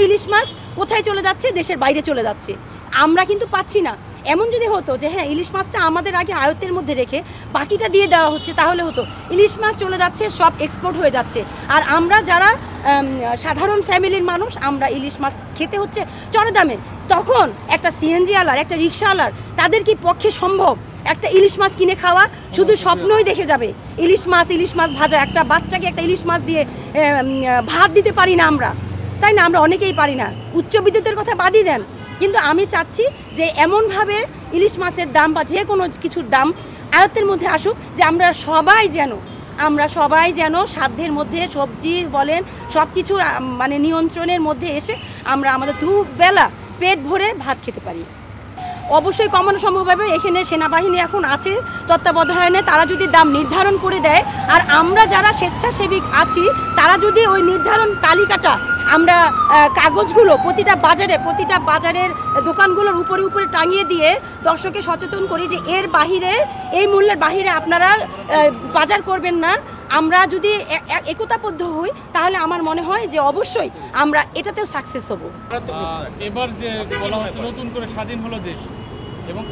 ইলিশ মাছ কোথায় চলে যাচ্ছে? দেশের বাইরে চলে যাচ্ছে, আমরা কিন্তু পাচ্ছি না। এমন যদি হতো যে হ্যাঁ ইলিশ মাছটা আমাদের আগে আয়ত্তের মধ্যে রেখে বাকিটা দিয়ে দেওয়া হচ্ছে, তাহলে হতো। ইলিশ মাছ চলে যাচ্ছে, সব এক্সপোর্ট হয়ে যাচ্ছে, আর আমরা যারা সাধারণ ফ্যামিলির মানুষ, আমরা ইলিশ মাছ খেতে হচ্ছে চড়া দামে। তখন একটা সিএনজিওয়ালার, একটা রিক্সাওয়ালার, তাদের কি পক্ষে সম্ভব একটা ইলিশ মাছ কিনে খাওয়া? শুধু স্বপ্নই দেখে যাবে। ইলিশ মাছ ভাজা, একটা বাচ্চাকে একটা ইলিশ মাছ দিয়ে ভাত দিতে পারি না আমরা, তাই না? আমরা অনেকেই পারি না, উচ্চ বিদ্যুতের কথা বাদই দেন। কিন্তু আমি চাচ্ছি যে এমনভাবে ইলিশ মাছের দাম বা যে কোনো কিছুর দাম আয়ত্তের মধ্যে আসুক, যে আমরা সবাই যেন সাধ্যের মধ্যে সবজি বলেন সব কিছু মানে নিয়ন্ত্রণের মধ্যে এসে আমরা আমাদের দুবেলা পেট ভরে ভাত খেতে পারি। অবশ্যই কমানো সম্ভব হবে। এখানে সেনাবাহিনী এখন আছে তত্ত্বাবধানে, তারা যদি দাম নির্ধারণ করে দেয়, আর আমরা যারা স্বেচ্ছাসেবী আছি তারা যদি ওই নির্ধারণ তালিকাটা আমরা কাগজগুলো প্রতিটা বাজারের দোকানগুলোর উপরে টাঙিয়ে দিয়ে দর্শককে সচেতন করি যে এর বাহিরে, এই মূল্যের বাহিরে আপনারা বাজার করবেন না। আমরা যদি একতাবদ্ধ হই তাহলে আমার মনে হয় যে অবশ্যই আমরা এটাতেও সাকসেস হব। এবার যে বলা হচ্ছে নতুন করে স্বাধীন হলো দেশ এবং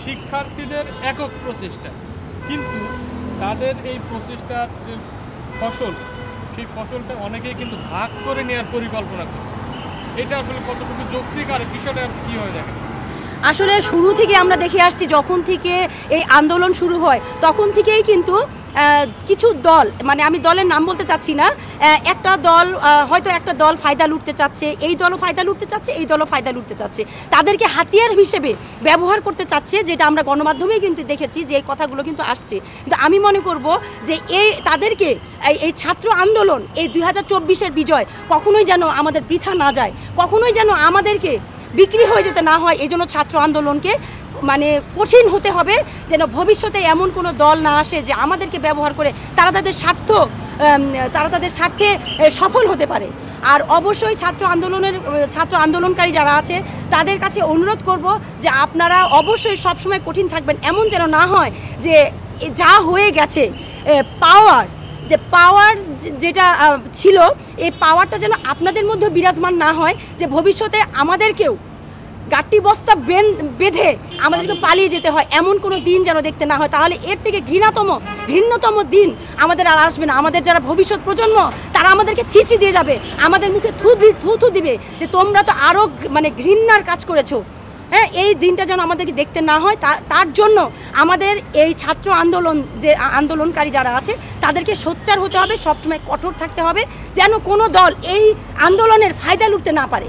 শিক্ষার্থীদের একক প্রচেষ্টা, কিন্তু তাদের এই প্রচেষ্টার যে ফসল, সেই ফসলটা অনেকেই কিন্তু ভাগ করে নেওয়ার পরিকল্পনা করছে। এটা আসলে কতটুকু যৌক্তিক, আর বিষয়টা কী হয়ে দেখে? আসলে শুরু থেকে আমরা দেখে আসছি, যখন থেকে এই আন্দোলন শুরু হয় তখন থেকেই কিন্তু কিছু দল, মানে আমি দলের নাম বলতে চাচ্ছি না, একটা দল ফায়দা লুটতে চাচ্ছে, এই দলও ফায়দা লুটতে চাচ্ছে, এই দলও ফায়দা লুটতে চাচ্ছে, তাদেরকে হাতিয়ার হিসেবে ব্যবহার করতে চাচ্ছে, যেটা আমরা গণমাধ্যমেই কিন্তু দেখেছি যে এই কথাগুলো কিন্তু আসছে। কিন্তু আমি মনে করব যে তাদেরকে এই ছাত্র আন্দোলন, এই 2024-এর বিজয় কখনোই যেন আমাদের বৃথা না যায়, কখনোই যেন আমাদেরকে বিক্রি হয়ে যেতে না হয়। এই জন্য ছাত্র আন্দোলনকে মানে কঠিন হতে হবে, যেন ভবিষ্যতে এমন কোনো দল না আসে যে আমাদেরকে ব্যবহার করে তারা তাদের স্বার্থে সফল হতে পারে। আর অবশ্যই ছাত্র আন্দোলনকারী যারা আছে তাদের কাছে অনুরোধ করব যে আপনারা অবশ্যই সবসময় কঠিন থাকবেন। এমন যেন না হয় যে যা হয়ে গেছে পাওয়ার যেটা ছিল, এই পাওয়ারটা যেন আপনাদের মধ্যে বিরাজমান না হয়, যে ভবিষ্যতে আমাদেরকেও গাট্টি বস্তা বেঁধে আমাদেরকে পালিয়ে যেতে হয়, এমন কোনো দিন যেন দেখতে না হয়। তাহলে এর থেকে ঘৃণ্যতম দিন আমাদের আর আসবে না। আমাদের যারা ভবিষ্যৎ প্রজন্ম তারা আমাদেরকে ছিছি দিয়ে যাবে, আমাদের মুখে থু দিবে যে তোমরা তো আরও মানে ঘৃণার কাজ করেছো। হ্যাঁ, এই দিনটা যেন আমাদেরকে দেখতে না হয়, তার জন্য আমাদের এই ছাত্র আন্দোলনকারী যারা আছে তাদেরকে সোচ্চার হতে হবে, সবসময় কঠোর থাকতে হবে, যেন কোনো দল এই আন্দোলনের ফায়দা লুটতে না পারে।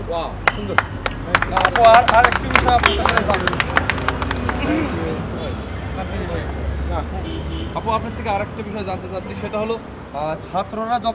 আপু, আপনার থেকে আরেকটা বিষয় জানতে চাচ্ছি, সেটা হলো ছাত্ররা যখন